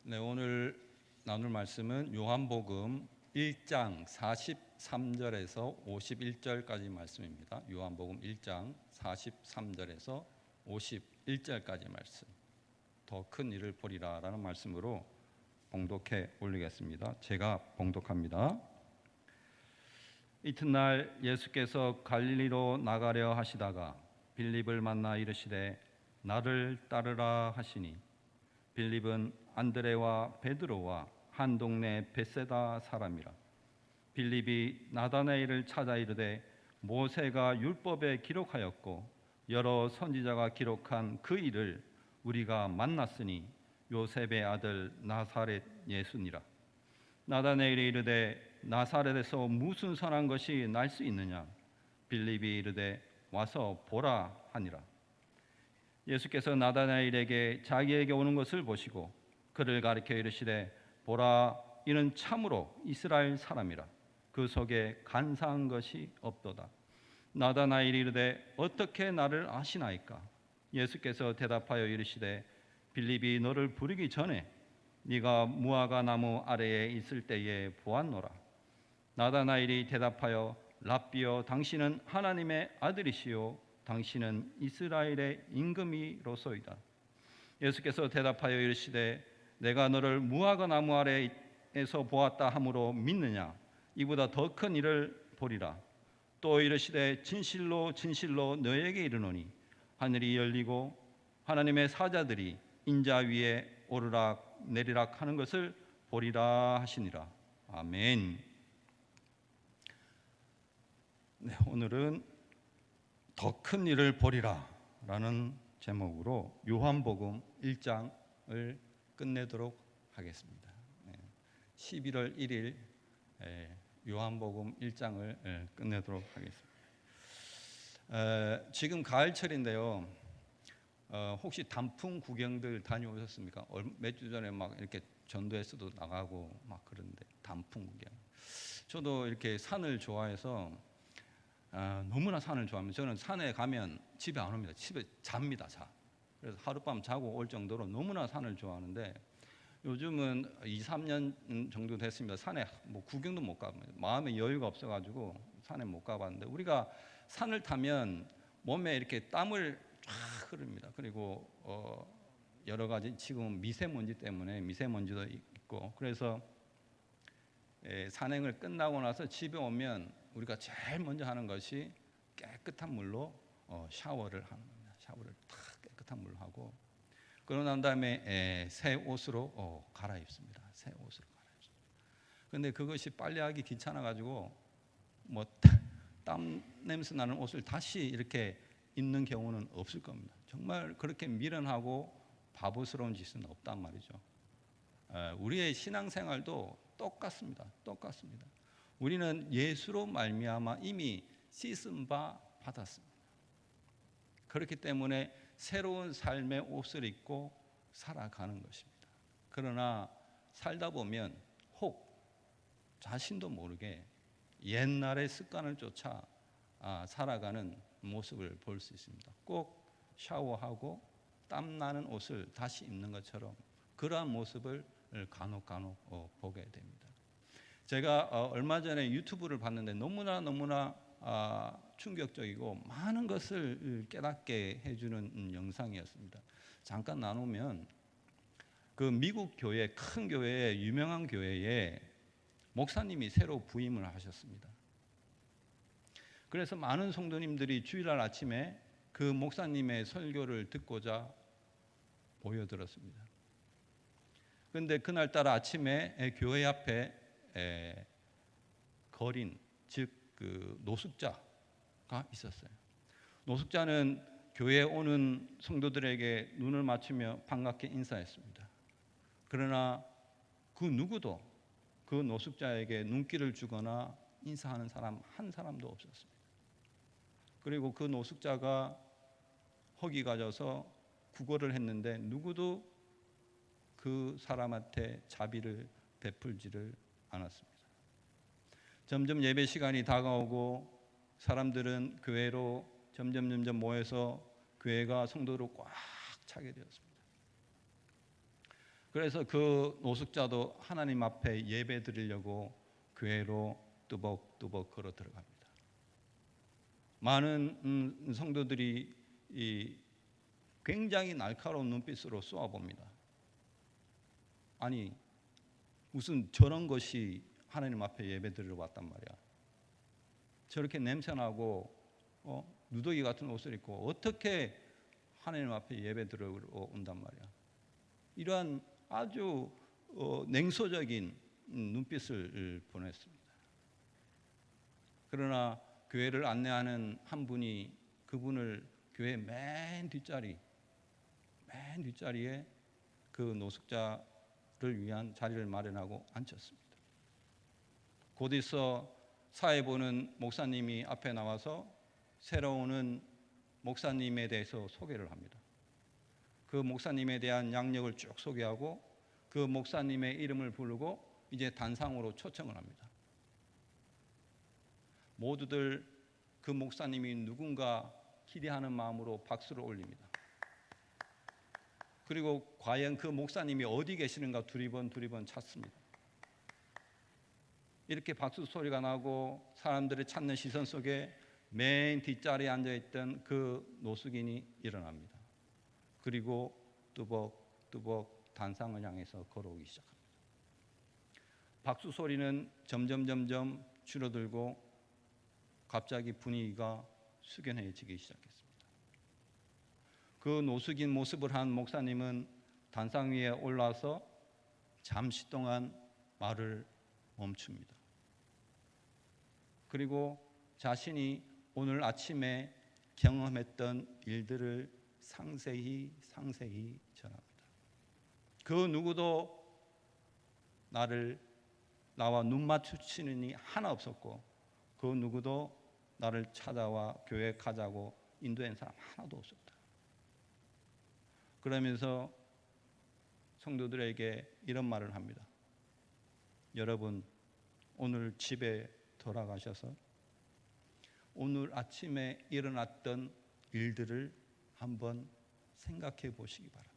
네, 오늘 나눌 말씀은 요한복음 1장 43절에서 51절까지 말씀입니다. 요한복음 1장 43절에서 51절까지 말씀. 더 큰 일을 보리라라는 말씀으로 봉독해 올리겠습니다. 제가 봉독합니다. 이튿날 예수께서 갈릴리로 나가려 하시다가 빌립을 만나 이르시되 나를 따르라 하시니 빌립은 안드레와 베드로와 한 동네 벳세다 사람이라. 빌립이 나다나엘을 찾아 이르되 모세가 율법에 기록하였고 여러 선지자가 기록한 그 일을 우리가 만났으니 요셉의 아들 나사렛 예수니라. 나다나엘이 이르되 나사렛에서 무슨 선한 것이 날 수 있느냐? 빌립이 이르되 와서 보라 하니라. 예수께서 나다나엘에게 자기에게 오는 것을 보시고 그를 가리켜 이르시되 보라, 이는 참으로 이스라엘 사람이라. 그 속에 간사한 것이 없도다. 나다나엘이 이르되 어떻게 나를 아시나이까? 예수께서 대답하여 이르시되 빌립이 너를 부르기 전에 네가 무화과 나무 아래에 있을 때에 보았노라. 나다나엘이 대답하여 랍비여, 당신은 하나님의 아들이시요 당신은 이스라엘의 임금이로소이다. 예수께서 대답하여 이르시되 내가 너를 무화과 나무 아래에서 보았다 함으로 믿느냐? 이보다 더 큰 일을 보리라. 또 이르시되 진실로 진실로 너에게 이르노니 하늘이 열리고 하나님의 사자들이 인자 위에 오르락 내리락 하는 것을 보리라 하시니라. 아멘. 네, 오늘은 더 큰 일을 보리라 라는 제목으로 요한복음 1장을 끝내도록 하겠습니다. 11월 1일 요한복음 1장을 끝내도록 하겠습니다. 지금 가을철인데요. 혹시 단풍 구경들 다녀오셨습니까? 몇 주 전에 막 이렇게 전도에서도 나가고 막 그런데 단풍 구경. 저도 이렇게 산을 좋아해서 너무나 산을 좋아합니다. 저는 산에 가면 집에 안 옵니다. 집에 잡니다. 그래서 하룻밤 자고 올 정도로 너무나 산을 좋아하는데 요즘은 2-3년 정도 됐습니다. 산에 뭐 구경도 못 가봅니다. 마음에 여유가 없어가지고 산에 못 가봤는데 우리가 산을 타면 몸에 이렇게 땀을 쫙 흐릅니다. 그리고 여러 가지 지금 미세먼지 때문에 미세먼지도 있고 그래서 산행을 끝나고 나서 집에 오면 우리가 제일 먼저 하는 것이 깨끗한 물로 샤워를 하는 겁니다. 샤워를 탁 깨끗한 물로 하고 그러고 난 다음에 새 옷으로 갈아입습니다. 새 옷으로 갈아입습니다. 그런데 그것이 빨래하기 귀찮아가지고 뭐 땀 냄새 나는 옷을 다시 이렇게 입는 경우는 없을 겁니다. 정말 그렇게 미련하고 바보스러운 짓은 없단 말이죠. 우리의 신앙생활도 똑같습니다. 우리는 예수로 말미암아 이미 씻은 바 받았습니다. 그렇기 때문에 새로운 삶의 옷을 입고 살아가는 것입니다. 그러나 살다 보면 혹 자신도 모르게 옛날의 습관을 쫓아 살아가는 모습을 볼 수 있습니다. 꼭 샤워하고 땀나는 옷을 다시 입는 것처럼 그러한 모습을 간혹 보게 됩니다. 제가 얼마 전에 유튜브를 봤는데 너무나 충격적이고 많은 것을 깨닫게 해주는 영상이었습니다. 잠깐 나누면 그 미국 교회, 큰 교회에 유명한 교회에 목사님이 새로 부임을 하셨습니다. 그래서 많은 성도님들이 주일날 아침에 그 목사님의 설교를 듣고자 모여들었습니다. 그런데 그날따라 아침에 교회 앞에 거린, 즉 그 노숙자가 있었어요. 노숙자는 교회에 오는 성도들에게 눈을 맞추며 반갑게 인사했습니다. 그러나 그 누구도 그 노숙자에게 눈길을 주거나 인사하는 사람 한 사람도 없었습니다. 그리고 그 노숙자가 허기가 져서 구걸을 했는데 누구도 그 사람한테 자비를 베풀지를 않았습니다. 점점 예배 시간이 다가오고 사람들은 교회로 점점 모여서 교회가 성도로 꽉 차게 되었습니다. 그래서 그 노숙자도 하나님 앞에 예배 드리려고 교회로 뚜벅뚜벅 걸어 들어갑니다. 많은 성도들이 굉장히 날카로운 눈빛으로 쏘아봅니다. 아니 무슨 저런 것이 하나님 앞에 예배 드리러 왔단 말이야. 저렇게 냄새나고 누더기 같은 옷을 입고 어떻게 하나님 앞에 예배 드리러 온단 말이야. 이러한 아주 냉소적인 눈빛을 보냈습니다. 그러나 교회를 안내하는 한 분이 그분을 교회 맨 뒷자리에 그 노숙자를 위한 자리를 마련하고 앉혔습니다. 곧 있어 사회 보는 목사님이 앞에 나와서 새로 오는 목사님에 대해서 소개를 합니다. 그 목사님에 대한 양력을 쭉 소개하고 그 목사님의 이름을 부르고 이제 단상으로 초청을 합니다. 모두들 그 목사님이 누군가 기대하는 마음으로 박수를 올립니다. 그리고 과연 그 목사님이 어디 계시는가 두리번 찾습니다. 이렇게 박수 소리가 나고 사람들의 찾는 시선 속에 맨 뒷자리에 앉아있던 그 노숙인이 일어납니다. 그리고 뚜벅뚜벅 단상을 향해서 걸어오기 시작합니다. 박수 소리는 점점 줄어들고 갑자기 분위기가 숙연해지기 시작했습니다. 그 노숙인 모습을 한 목사님은 단상 위에 올라서 잠시 동안 말을 멈춥니다. 그리고 자신이 오늘 아침에 경험했던 일들을 상세히 전합니다. 그 누구도 나와 눈 마주치는 이 하나 없었고 그 누구도 나를 찾아와 교회 가자고 인도한 사람 하나도 없었다. 그러면서 성도들에게 이런 말을 합니다. 여러분 오늘 집에 돌아가셔서 오늘 아침에 일어났던 일들을 한번 생각해 보시기 바랍니다.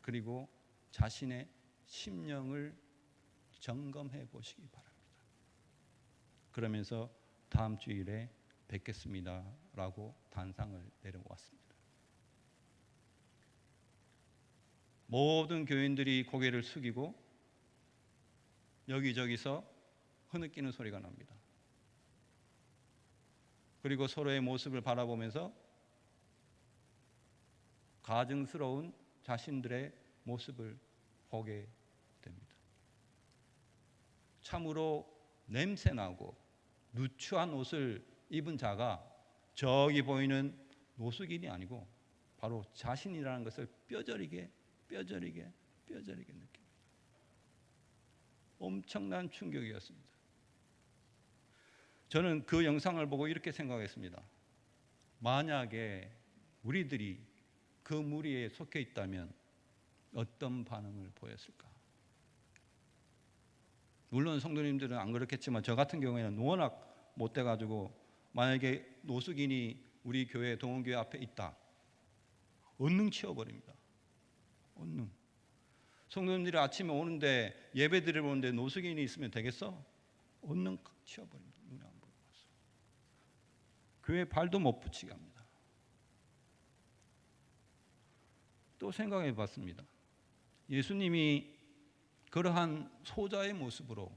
그리고 자신의 심령을 점검해 보시기 바랍니다. 그러면서 다음 주일에 뵙겠습니다 라고 단상을 내려왔습니다. 모든 교인들이 고개를 숙이고 여기저기서 흐느끼는 소리가 납니다. 그리고 서로의 모습을 바라보면서 가증스러운 자신들의 모습을 보게 됩니다. 참으로 냄새나고 누추한 옷을 입은 자가 저기 보이는 노숙인이 아니고 바로 자신이라는 것을 뼈저리게 느낍니다. 엄청난 충격이었습니다. 저는 그 영상을 보고 이렇게 생각했습니다. 만약에 우리들이 그 무리에 속해 있다면 어떤 반응을 보였을까? 물론 성도님들은 안 그렇겠지만 저 같은 경우에는 워낙 못 돼가지고 만약에 노숙인이 우리 교회 동원교회 앞에 있다, 얼른 치워버립니다. 얼른. 성도님들이 아침에 오는데 예배 드리러 오는데 노숙인이 있으면 되겠어? 얼른 치워버립니다. 눈에 안 보이고 와서 교회 발도 못 붙이게 합니다. 또 생각해 봤습니다. 예수님이 그러한 소자의 모습으로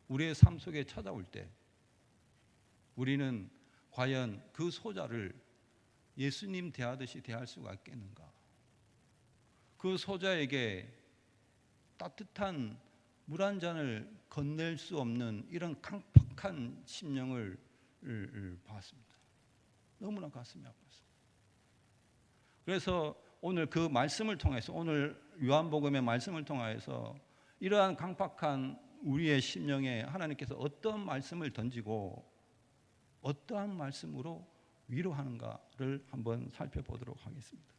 우리의 삶 속에 찾아올 때 우리는 과연 그 소자를 예수님 대하듯이 대할 수가 있겠는가? 그 소자에게 따뜻한 물 한 잔을 건넬 수 없는 이런 강팍한 심령을 봤습니다. 너무나 가슴이 아팠습니다. 그래서 오늘 그 말씀을 통해서, 오늘 요한복음의 말씀을 통해서 이러한 강팍한 우리의 심령에 하나님께서 어떤 말씀을 던지고 어떠한 말씀으로 위로하는가를 한번 살펴보도록 하겠습니다.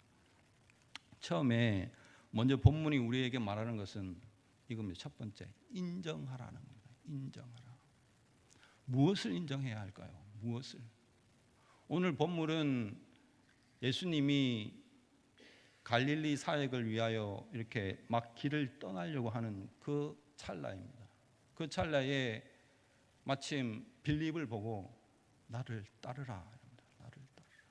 처음에 먼저 본문이 우리에게 말하는 것은 이겁니다. 첫 번째, 인정하라는 겁니다. 인정하라. 무엇을 인정해야 할까요? 무엇을? 오늘 본문은 예수님이 갈릴리 사역을 위하여 이렇게 막 길을 떠나려고 하는 그 찰나입니다. 그 찰나에 마침 빌립을 보고 나를 따르라. 나를 따르라.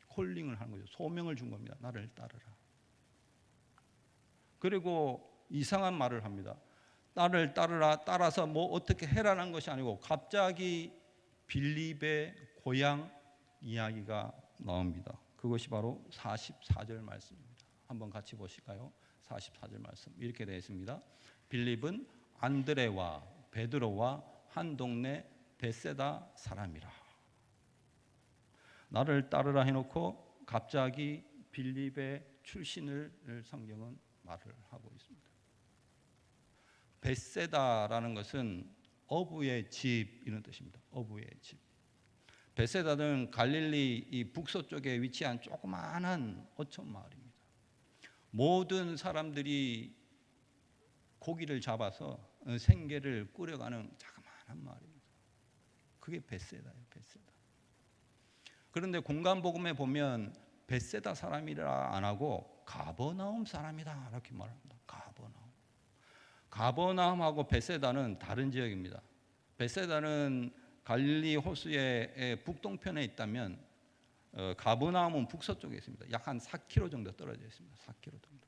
콜링을 하는 거죠. 소명을 준 겁니다. 나를 따르라. 그리고 이상한 말을 합니다. 나를 따르라. 따라서 뭐 어떻게 해라는 것이 아니고 갑자기 빌립의 고향 이야기가 나옵니다. 그것이 바로 44절 말씀입니다. 한번 같이 보실까요? 44절 말씀 이렇게 되어 있습니다. 빌립은 안드레와 베드로와 한 동네 베세다 사람이라. 나를 따르라 해놓고 갑자기 빌립의 출신을 성경은 말을 하고 있습니다. 베세다라는 것은 어부의 집 이런 뜻입니다. 어부의 집. 베세다는 갈릴리 이 북서쪽에 위치한 조그마한 어촌 마을입니다. 모든 사람들이 고기를 잡아서 생계를 꾸려가는 자그마한 마을입니다. 그게 베세다예요. 베세다. 그런데 공간복음에 보면 베세다 사람이라 안 하고 가버나움 사람이다 이렇게 말합니다. 가버나움. 가버나움하고 베세다는 다른 지역입니다. 베세다는 갈릴리 호수의 북동편에 있다면 가버나움은 북서쪽에 있습니다. 약 한 4km 정도 떨어져 있습니다. 4km 정도.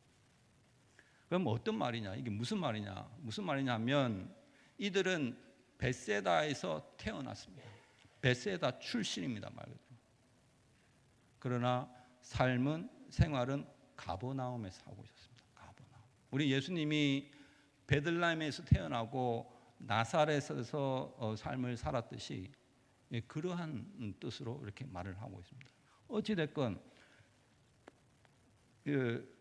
그럼 어떤 말이냐? 이게 무슨 말이냐? 무슨 말이냐 하면 이들은 베세다에서 태어났습니다. 베세다 출신입니다. 말 그대로. 그러나 삶은 생활은 가버나움에서 하고 있었습니다. 가버나움. 우리 예수님이 베들레헴에서 태어나고 나사렛에서 삶을 살았듯이 그러한 뜻으로 이렇게 말을 하고 있습니다. 어찌 됐건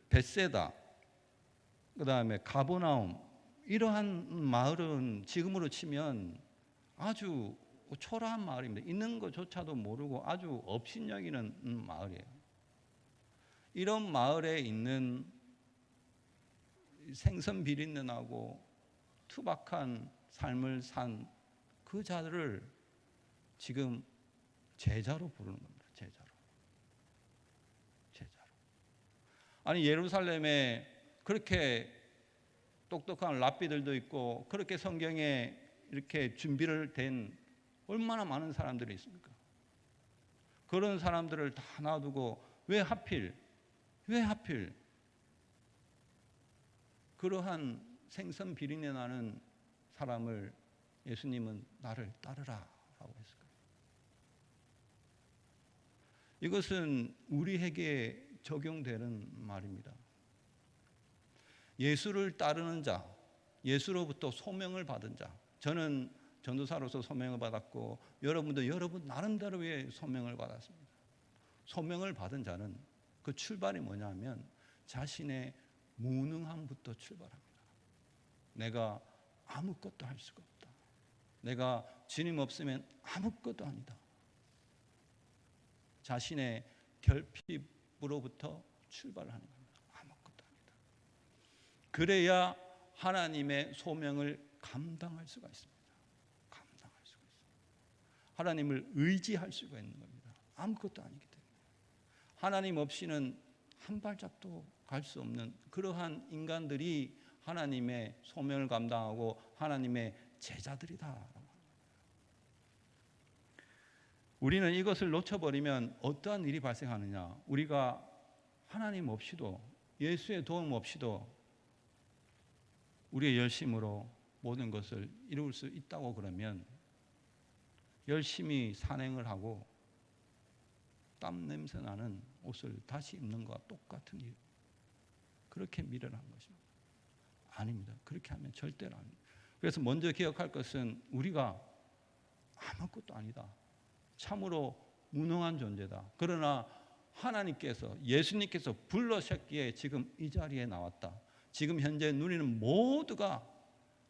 베세다 그다음에 가버나움 이러한 마을은 지금으로 치면 아주 초라한 마을입니다. 있는 것조차도 모르고 아주 업신여기는 마을이에요. 이런 마을에 있는 생선 비린내 나고 투박한 삶을 산 그 자들을 지금 제자로 부르는 겁니다. 제자로. 아니 예루살렘에 그렇게 똑똑한 랍비들도 있고 그렇게 성경에 이렇게 준비를 된 얼마나 많은 사람들이 있습니까? 그런 사람들을 다 놔두고 왜 하필 그러한 생선 비린내 나는 사람을 예수님은 나를 따르라 라고 했을까요? 이것은 우리에게 적용되는 말입니다. 예수를 따르는 자, 예수로부터 소명을 받은 자. 저는 전도사로서 소명을 받았고 여러분도 여러분 나름대로의 소명을 받았습니다. 소명을 받은 자는 그 출발이 뭐냐 하면 자신의 무능함부터 출발합니다. 내가 아무것도 할 수가 없다. 내가 주님 없으면 아무것도 아니다. 자신의 결핍으로부터 출발하는 겁니다. 아무것도 아니다. 그래야 하나님의 소명을 감당할 수가 있습니다. 감당할 수가 있습니다. 하나님을 의지할 수가 있는 겁니다. 아무것도 아니기 때문에. 하나님 없이는 한 발짝도 갈 수 없는 그러한 인간들이 하나님의 소명을 감당하고 하나님의 제자들이다. 우리는 이것을 놓쳐버리면 어떠한 일이 발생하느냐? 우리가 하나님 없이도 예수의 도움 없이도 우리의 열심으로 모든 것을 이룰 수 있다고 그러면 열심히 산행을 하고 땀 냄새 나는 옷을 다시 입는 것과 똑같은 일. 그렇게 미련한 것입니다. 아닙니다. 그렇게 하면 절대로 아닙니다. 그래서 먼저 기억할 것은 우리가 아무것도 아니다. 참으로 무능한 존재다. 그러나 하나님께서 예수님께서 불러셨기에 지금 이 자리에 나왔다. 지금 현재 누리는 모두가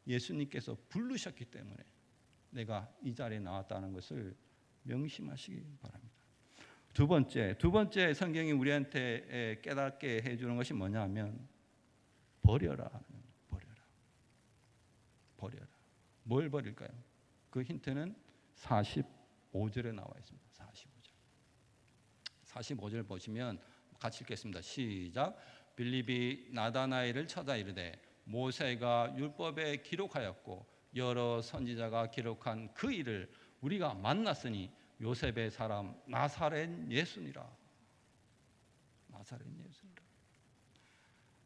예수님께서 부르셨기 때문에 내가 이 자리에 나왔다는 것을 명심하시기 바랍니다. 두 번째 성경이 우리한테 깨닫게 해주는 것이 뭐냐 하면 버려라. 뭘 버릴까요? 그 힌트는 45절에 나와 있습니다. 45절 보시면 같이 읽겠습니다. 시작. 빌립이 나다나엘을 찾아 이르되 모세가 율법에 기록하였고 여러 선지자가 기록한 그 일을 우리가 만났으니 요셉의 사람 나사렛 예수니라. 나사렛 예수니라.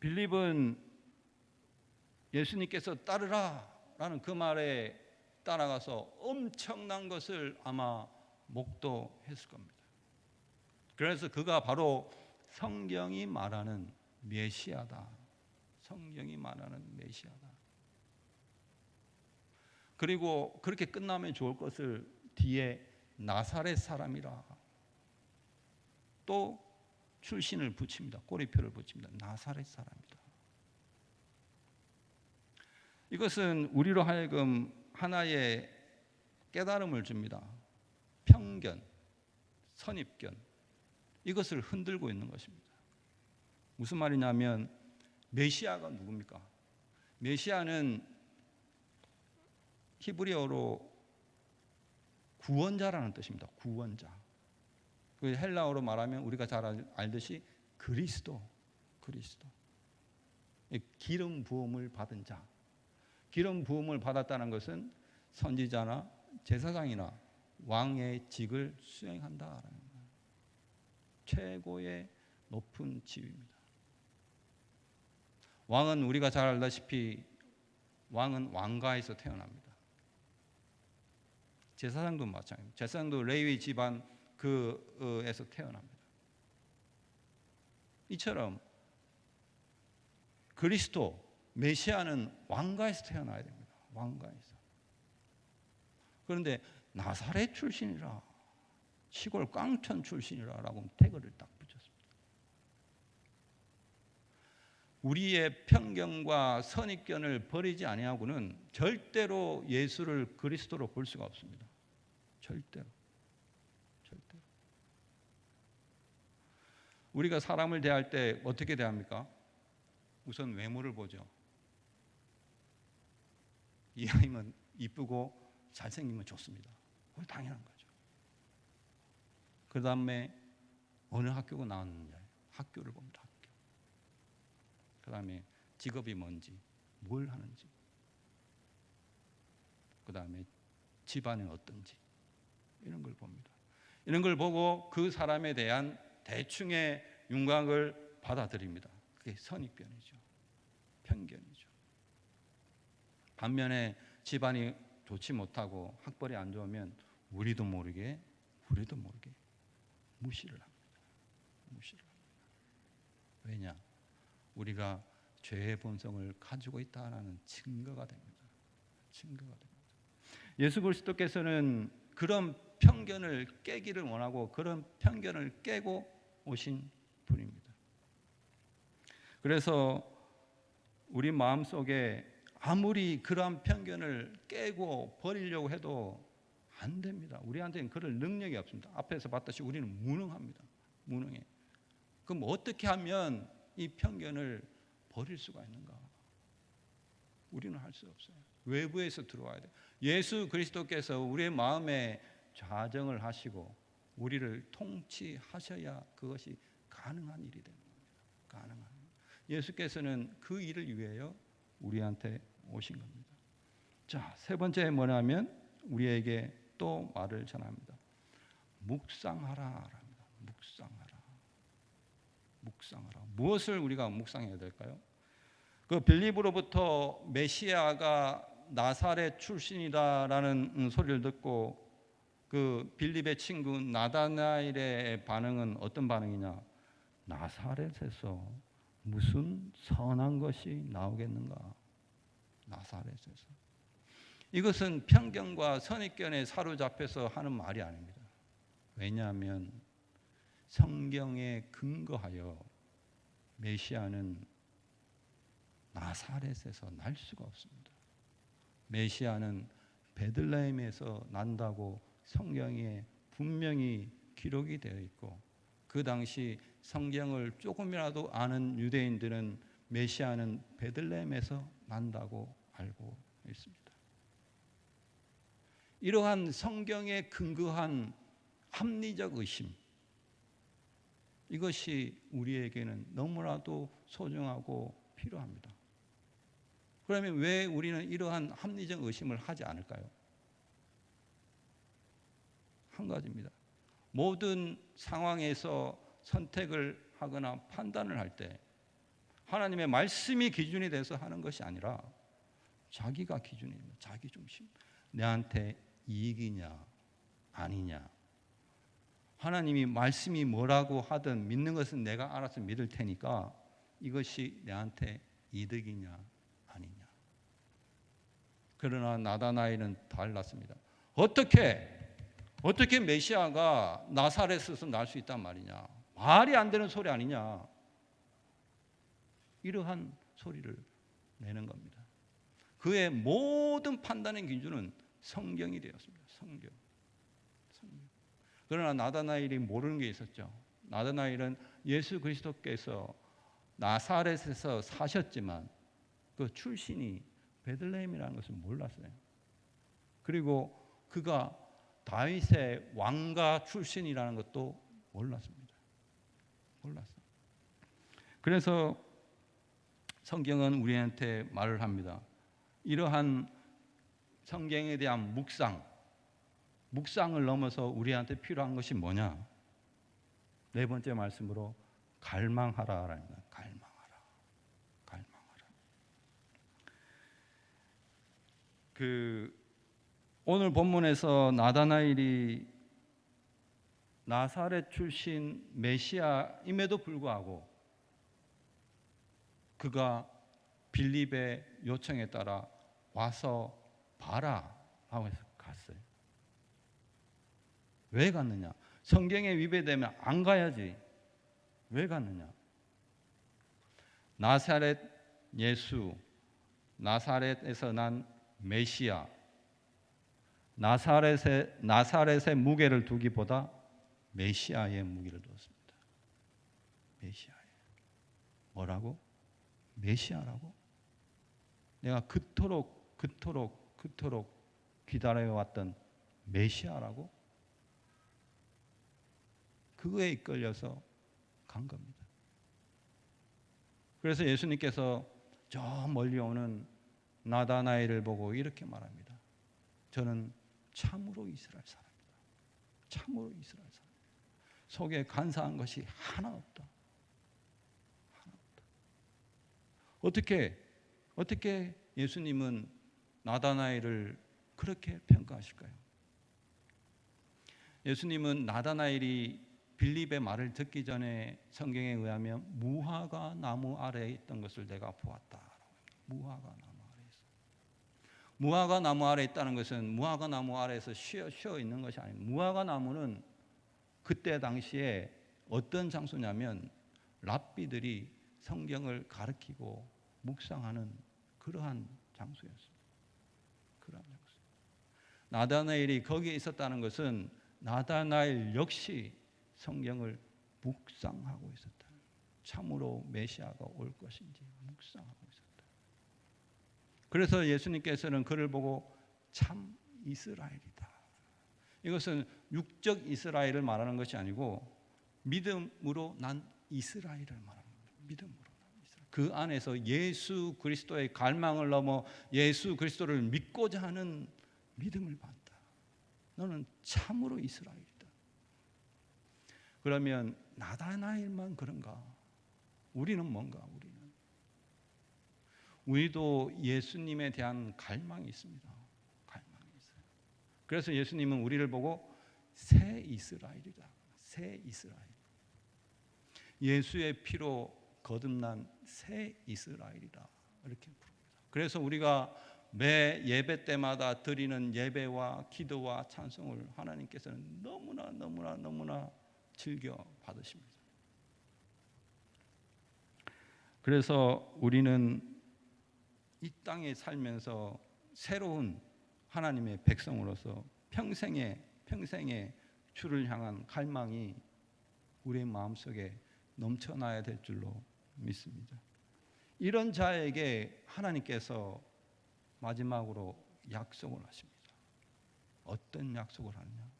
빌립은 예수님께서 따르라 라는 그 말에 따라가서 엄청난 것을 아마 목도했을 겁니다. 그래서 그가 바로 성경이 말하는 메시아다. 성경이 말하는 메시아다. 그리고 그렇게 끝나면 좋을 것을 뒤에 나사렛 사람이라 또 출신을 붙입니다. 꼬리표를 붙입니다. 나사렛 사람이다. 이것은 우리로 하여금 하나의 깨달음을 줍니다. 편견, 선입견, 이것을 흔들고 있는 것입니다. 무슨 말이냐면 메시아가 누굽니까? 메시아는 히브리어로 구원자라는 뜻입니다. 구원자. 그 헬라어로 말하면 우리가 잘 알듯이 그리스도. 기름 부음을 받은 자. 기름 부음을 받았다는 것은 선지자나 제사장이나 왕의 직을 수행한다라는 거예요. 최고의 높은 지위입니다. 왕은 우리가 잘 알다시피 왕은 왕가에서 태어납니다. 제사장도 마찬가지입니다. 제사장도 레위 집안 그에서 태어납니다. 이처럼 그리스도 메시아는 왕가에서 태어나야 됩니다. 왕가에서. 그런데 나사렛 출신이라, 시골 깡촌 출신이라라고 태그를 딱 붙였습니다. 우리의 편견과 선입견을 버리지 아니하고는 절대로 예수를 그리스도로 볼 수가 없습니다. 절대로. 우리가 사람을 대할 때 어떻게 대합니까? 우선 외모를 보죠. 이왕이면 이쁘고 잘생기면 좋습니다. 그건 당연한 거죠. 그 다음에 어느 학교가 나왔느냐, 학교를 봅니다. 학교. 그 다음에 직업이 뭔지, 뭘 하는지, 그 다음에 집안은 어떤지, 이런 걸 봅니다. 이런 걸 보고 그 사람에 대한 대충의 윤곽을 받아들입니다. 그게 선입견이죠. 편견이죠. 반면에 집안이 좋지 못하고 학벌이 안 좋으면 우리도 모르게 무시를 합니다. 왜냐? 우리가 죄의 본성을 가지고 있다는 증거가 됩니다. 예수 그리스도께서는 그런 편견을 깨기를 원하고 그런 편견을 깨고 오신 분입니다. 그래서 우리 마음속에 아무리 그러한 편견을 깨고 버리려고 해도 안 됩니다. 우리한테는 그럴 능력이 없습니다. 앞에서 봤듯이 우리는 무능합니다. 무능해. 그럼 어떻게 하면 이 편견을 버릴 수가 있는가? 우리는 할 수 없어요. 외부에서 들어와야 돼요. 예수 그리스도께서 우리의 마음에 좌정을 하시고 우리를 통치하셔야 그것이 가능한 일이 되는 겁니다. 가능한 일. 예수께서는 그 일을 위하여 우리한테 오신 겁니다. 자, 세 번째 뭐냐면 우리에게 또 말을 전합니다. 묵상하라. 묵상하라. 무엇을 우리가 묵상해야 될까요? 그 빌립으로부터 메시아가 나사렛 출신이다라는 소리를 듣고 그 빌립의 친구 나다나엘의 반응은 어떤 반응이냐? 나사렛에서 무슨 선한 것이 나오겠는가? 나사렛에서. 이것은 편견과 선입견에 사로잡혀서 하는 말이 아닙니다. 왜냐하면 성경에 근거하여 메시아는 나사렛에서 날 수가 없습니다. 메시아는 베들레헴에서 난다고 성경에 분명히 기록이 되어 있고 그 당시 성경을 조금이라도 아는 유대인들은 메시아는 베들레헴에서 난다고 알고 있습니다. 이러한 성경에 근거한 합리적 의심, 이것이 우리에게는 너무나도 소중하고 필요합니다. 그러면 왜 우리는 이러한 합리적 의심을 하지 않을까요? 한 가지입니다. 모든 상황에서 선택을 하거나 판단을 할 때 하나님의 말씀이 기준이 돼서 하는 것이 아니라 자기가 기준입니다. 자기 중심. 내한테 이익이냐 아니냐. 하나님이 말씀이 뭐라고 하든 믿는 것은 내가 알아서 믿을 테니까 이것이 내한테 이득이냐 아니냐. 그러나 나다나엘은 달랐습니다. 어떻게 메시아가 나사렛에서 날 수 있단 말이냐. 말이 안 되는 소리 아니냐. 이러한 소리를 내는 겁니다. 그의 모든 판단의 기준은 성경이 되었습니다. 성경. 그러나 나다나엘이 모르는 게 있었죠. 나다나엘은 예수 그리스도께서 나사렛에서 사셨지만 그 출신이 베들레헴이라는 것을 몰랐어요. 그리고 그가 다윗의 왕가 출신이라는 것도 몰랐습니다. 몰랐어요. 그래서 성경은 우리한테 말을 합니다. 이러한 성경에 대한 묵상을 넘어서 우리한테 필요한 것이 뭐냐? 네 번째 말씀으로 갈망하라라는 거예요. 갈망하라. 오늘 본문에서 나다나엘이 나사렛 출신 메시아임에도 불구하고 그가 빌립의 요청에 따라 와서 봐라라고 해서 갔어요. 왜 갔느냐? 성경에 위배되면 안 가야지. 왜 갔느냐? 나사렛 예수, 나사렛에서 난 메시아, 나사렛의 무게를 두기보다 메시아의 무게를 두었습니다. 메시아에. 뭐라고? 메시아라고? 내가 그토록 기다려왔던 메시아라고? 그거에 이끌려서 간 겁니다. 그래서 예수님께서 저 멀리 오는 나다나엘을 보고 이렇게 말합니다. 저는 참으로 이스라엘 사람이다. 참으로 이스라엘 사람이다. 속에 간사한 것이 하나 없다. 어떻게 예수님은 나다나엘을 그렇게 평가하실까요? 예수님은 나다나엘이 빌립의 말을 듣기 전에 성경에 의하면 무화과 나무 아래에 있던 것을 내가 보았다. 무화과 나무 아래에 있어. 무화과 나무 아래에 있다는 것은 무화과 나무 아래에서 쉬어 있는 것이 아닙니다. 무화과 나무는 그때 당시에 어떤 장소냐면 랍비들이 성경을 가르치고 묵상하는 그러한 장소였습니다. 나다나엘이 거기에 있었다는 것은 나다나엘 역시 성경을 묵상하고 있었다. 참으로 메시아가 올 것인지 묵상하고 있었다. 그래서 예수님께서는 그를 보고 참 이스라엘이다. 이것은 육적 이스라엘을 말하는 것이 아니고 믿음으로 난 이스라엘을 말합니다. 믿음으로. 그 안에서 예수 그리스도의 갈망을 넘어 예수 그리스도를 믿고자 하는 믿음을 받다. 너는 참으로 이스라엘이다. 그러면 나다나엘만 그런가? 우리는 뭔가? 우리도 예수님에 대한 갈망이 있습니다. 갈망이 있어요. 그래서 예수님은 우리를 보고 새 이스라엘이다. 새 이스라엘. 예수의 피로 거듭난 새 이스라엘이다. 이렇게 부릅니다. 그래서 우리가 매 예배 때마다 드리는 예배와 기도와 찬송을 하나님께서는 너무나 즐겨 받으십니다. 그래서 우리는 이 땅에 살면서 새로운 하나님의 백성으로서 평생에 주를 향한 갈망이 우리의 마음속에 넘쳐나야 될 줄로 믿습니다. 이런 자에게 하나님께서 마지막으로 약속을 하십니다. 어떤 약속을 하느냐?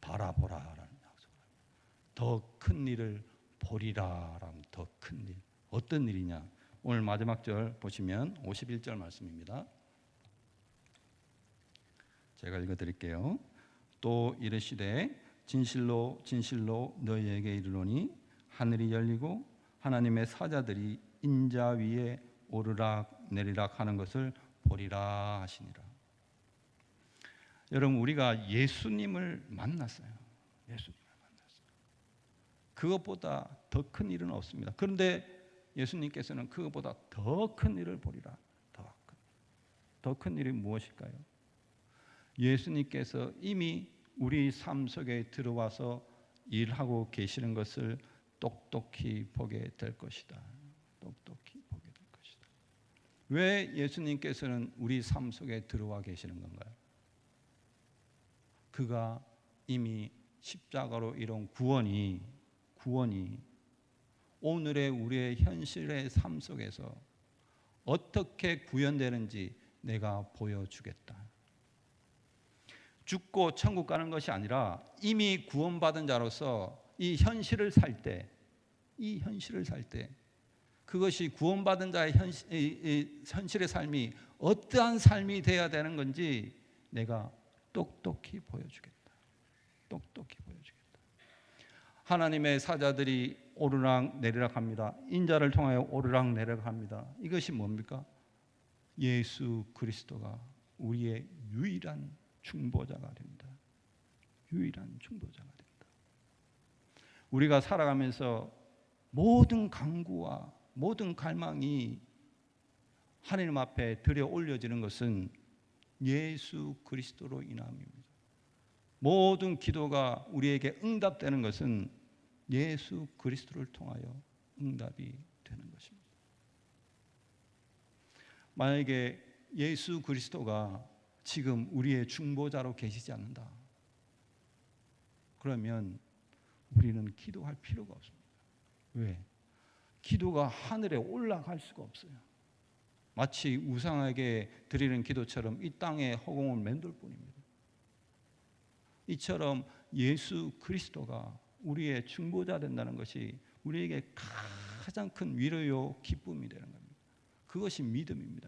바라보라라는 약속을 합니다. 더 큰 일을 보리라. 더 큰 일. 어떤 일이냐? 오늘 마지막 절 보시면 51절 말씀입니다. 제가 읽어드릴게요. 또 이르시되 진실로 진실로 너희에게 이르노니 하늘이 열리고 하나님의 사자들이 인자 위에 오르락 내리락 하는 것을 보리라 하시니라. 여러분, 우리가 예수님을 만났어요. 예수님을 만났어요. 그것보다 더 큰 일은 없습니다. 그런데 예수님께서는 그것보다 더 큰 일을 보리라. 더 큰 일이 무엇일까요? 예수님께서 이미 우리 삶 속에 들어와서 일하고 계시는 것을 똑똑히 보게 될 것이다. 똑똑히 보게 될 것이다. 왜 예수님께서는 우리 삶 속에 들어와 계시는 건가요? 그가 이미 십자가로 이룬 구원이 오늘의 우리의 현실의 삶 속에서 어떻게 구현되는지 내가 보여주겠다. 죽고 천국 가는 것이 아니라 이미 구원받은 자로서 이 현실을 살 때 그것이 구원받은 자의 현실의 삶이 어떠한 삶이 되어야 되는 건지 내가 똑똑히 보여주겠다. 똑똑히 보여주겠다. 하나님의 사자들이 오르락 내리락 합니다. 인자를 통하여 오르락 내리락 합니다. 이것이 뭡니까? 예수 그리스도가 우리의 유일한 중보자가 됩니다. 유일한 중보자가 됩니다. 우리가 살아가면서 모든 간구와 모든 갈망이 하나님 앞에 들여 올려지는 것은 예수 그리스도로 인함입니다. 모든 기도가 우리에게 응답되는 것은 예수 그리스도를 통하여 응답이 되는 것입니다. 만약에 예수 그리스도가 지금 우리의 중보자로 계시지 않는다, 그러면 우리는 기도할 필요가 없습니다. 왜? 기도가 하늘에 올라갈 수가 없어요. 마치 우상에게 드리는 기도처럼 이 땅에 허공을 맴돌 뿐입니다. 이처럼 예수 그리스도가 우리의 중보자 된다는 것이 우리에게 가장 큰 위로요 기쁨이 되는 겁니다. 그것이 믿음입니다.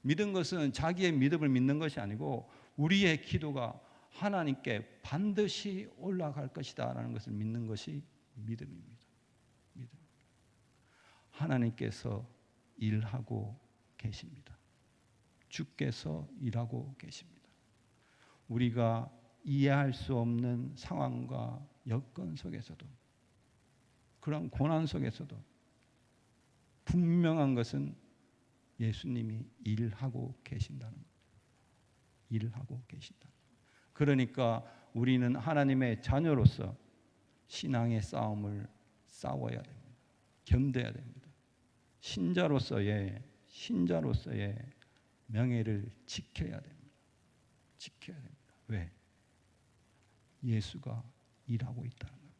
믿은 것은 자기의 믿음을 믿는 것이 아니고 우리의 기도가 하나님께 반드시 올라갈 것이다 라는 것을 믿는 것이 믿음입니다. 믿음. 하나님께서 일하고 계십니다. 주께서 일하고 계십니다. 우리가 이해할 수 없는 상황과 여건 속에서도, 그런 고난 속에서도 분명한 것은 예수님이 일하고 계신다는 것. 일하고 계신다. 그러니까 우리는 하나님의 자녀로서 신앙의 싸움을 싸워야 됩니다. 견뎌야 됩니다. 신자로서의 명예를 지켜야 됩니다. 지켜야 됩니다. 왜? 예수가 일하고 있다는 겁니다.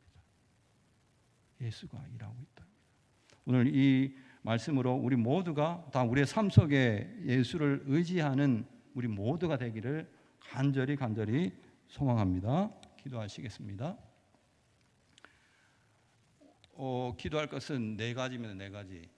예수가 일하고 있다는 겁니다. 오늘 이 말씀으로 우리 모두가 다 우리의 삶 속에 예수를 의지하는 우리 모두가 되기를 간절히 소망합니다. 기도하시겠습니다. 기도할 것은 네 가지입니다. 네 가지.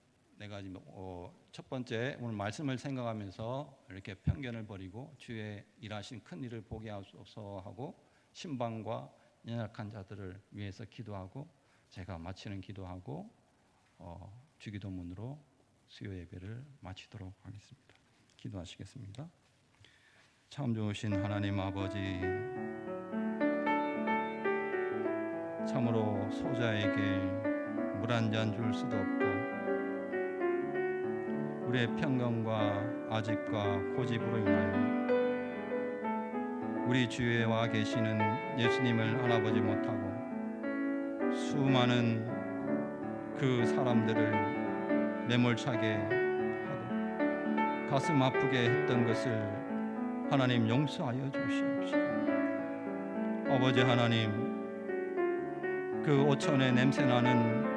첫 번째, 오늘 말씀을 생각하면서 이렇게 편견을 버리고 주의 일하신 큰 일을 보게 하소서 하고 신방과 연약한 자들을 위해서 기도하고 제가 마치는 기도하고 주기도문으로 수요 예배를 마치도록 하겠습니다. 기도하시겠습니다. 참 좋으신 하나님 아버지, 참으로 소자에게 물 한 잔 줄 수도 없고 우리의 편견과 아집과 고집으로 인하여 우리 주위에 와 계시는 예수님을 알아보지 못하고 수많은 그 사람들을 매몰차게 하고 가슴 아프게 했던 것을 하나님 용서하여 주시옵시고, 아버지 하나님, 그 오천에 냄새나는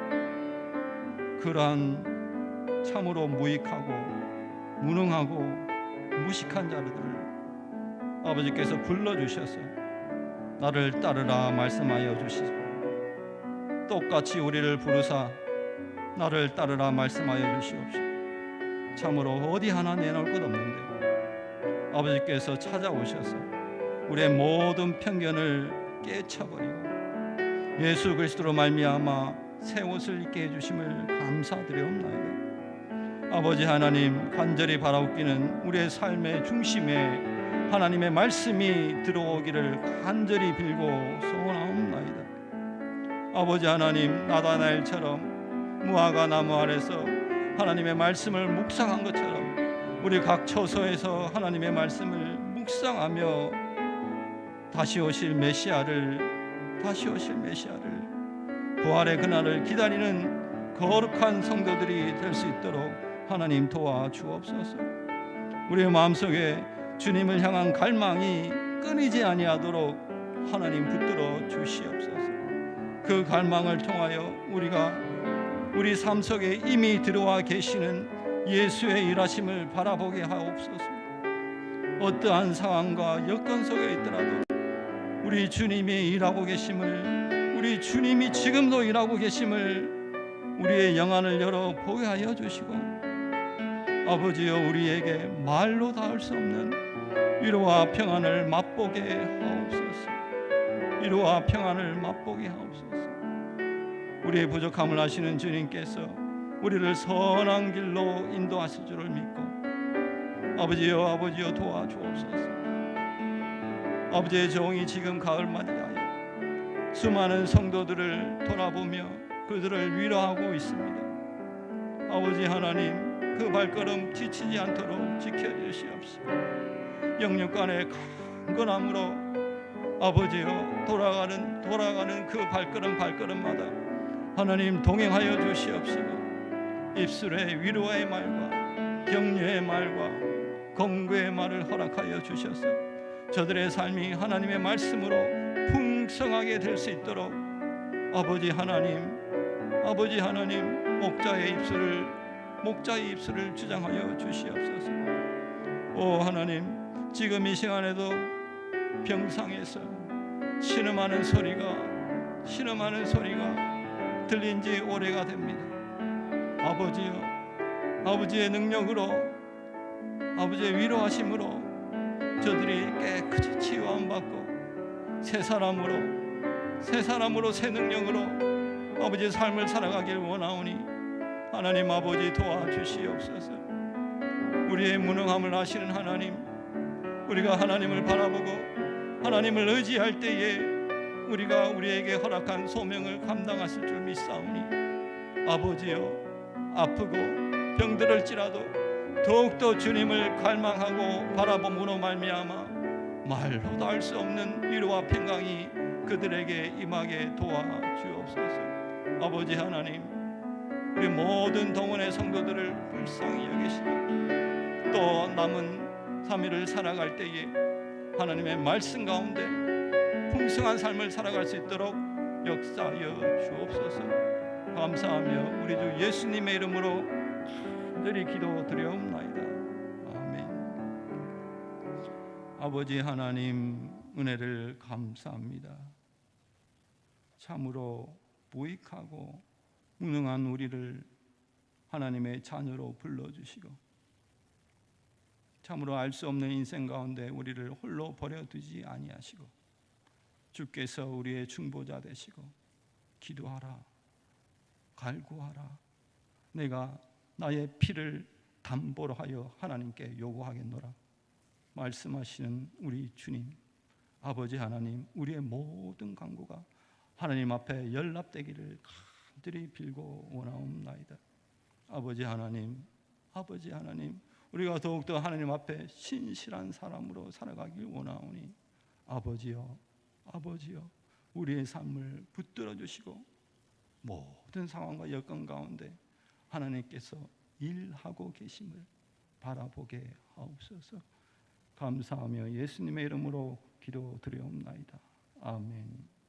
그러한 참으로 무익하고 무능하고 무식한 자들을 아버지께서 불러주셔서 나를 따르라 말씀하여 주시고 똑같이 우리를 부르사 나를 따르라 말씀하여 주시옵시고, 참으로 어디 하나 내놓을 것 없는데 아버지께서 찾아오셔서 우리의 모든 편견을 깨쳐버리고 예수 그리스도로 말미암아 새 옷을 입게 해주심을 감사드리옵나이다. 아버지 하나님, 간절히 바라옵기는 우리의 삶의 중심에 하나님의 말씀이 들어오기를 간절히 빌고 소원하옵나이다. 아버지 하나님, 나다나엘처럼 무화과 나무 아래서 하나님의 말씀을 묵상한 것처럼 우리 각 처소에서 하나님의 말씀을 묵상하며 다시 오실 메시아를 부활의 그날을 기다리는 거룩한 성도들이 될 수 있도록 하나님 도와주옵소서. 우리의 마음속에 주님을 향한 갈망이 끊이지 아니하도록 하나님 붙들어 주시옵소서. 그 갈망을 통하여 우리가 우리 삶 속에 이미 들어와 계시는 예수의 일하심을 바라보게 하옵소서. 어떠한 상황과 여건 속에 있더라도 우리 주님이 일하고 계심을, 우리 주님이 지금도 일하고 계심을 우리의 영안을 열어 보게 하여 주시고, 아버지여, 우리에게 말로 닿을 수 없는 위로와 평안을 맛보게 하옵소서. 위로와 평안을 맛보게 하옵소서. 우리의 부족함을 아시는 주님께서 우리를 선한 길로 인도하실 줄을 믿고, 아버지여 도와주옵소서. 아버지의 종이 지금 가을 맞이하여 수많은 성도들을 돌아보며 그들을 위로하고 있습니다. 아버지 하나님, 그 발걸음 지치지 않도록 지켜주시옵소서. 영육간의 강건함으로 아버지여 돌아가는 그 발걸음마다 하나님 동행하여 주시옵시고, 입술에 위로의 말과 격려의 말과 공고의 말을 허락하여 주셔서 저들의 삶이 하나님의 말씀으로 풍성하게 될 수 있도록 아버지 하나님 목자의 입술을 주장하여 주시옵소서. 오 하나님, 지금 이 시간에도 병상에서 신음하는 소리가 들린 지 오래가 됩니다. 아버지의 능력으로, 아버지의 위로하심으로 저들이 깨끗이 치유함받고 새 사람으로 새 능력으로 아버지의 삶을 살아가길 원하오니 하나님 아버지 도와주시옵소서. 우리의 무능함을 아시는 하나님, 우리가 하나님을 바라보고 하나님을 의지할 때에 우리가 우리에게 허락한 소명을 감당하실 줄 믿사오니, 아버지여, 아프고 병들을지라도 더욱더 주님을 갈망하고 바라봄으로 말미암아 말로 닿을 수 없는 위로와 평강이 그들에게 임하게 도와주옵소서. 아버지 하나님, 우리 모든 동원의 성도들을 불쌍히 여기시고 또 남은 3일을 살아갈 때에 하나님의 말씀 가운데 풍성한 삶을 살아갈 수 있도록 역사하여 주옵소서. 감사하며 우리 주 예수님의 이름으로 간절히 기도드려옵나이다. 아멘. 아버지 하나님, 은혜를 감사합니다. 참으로 무익하고 무능한 우리를 하나님의 자녀로 불러주시고, 참으로 알 수 없는 인생 가운데 우리를 홀로 버려두지 아니하시고, 주께서 우리의 중보자 되시고 기도하라, 갈구하라, 내가 나의 피를 담보로 하여 하나님께 요구하겠노라 말씀하시는 우리 주님, 아버지 하나님, 우리의 모든 간구가 하나님 앞에 연락되기를 간절히 빌고 원하옵나이다. 아버지 하나님, 우리가 더욱더 하나님 앞에 신실한 사람으로 살아가길 원하오니 아버지여, 우리의 삶을 붙들어 주시고 모든 상황과 여건 가운데 하나님께서 일하고 계심을 바라보게 하옵소서. 감사하며 예수님의 이름으로 기도드려옵나이다. 아멘.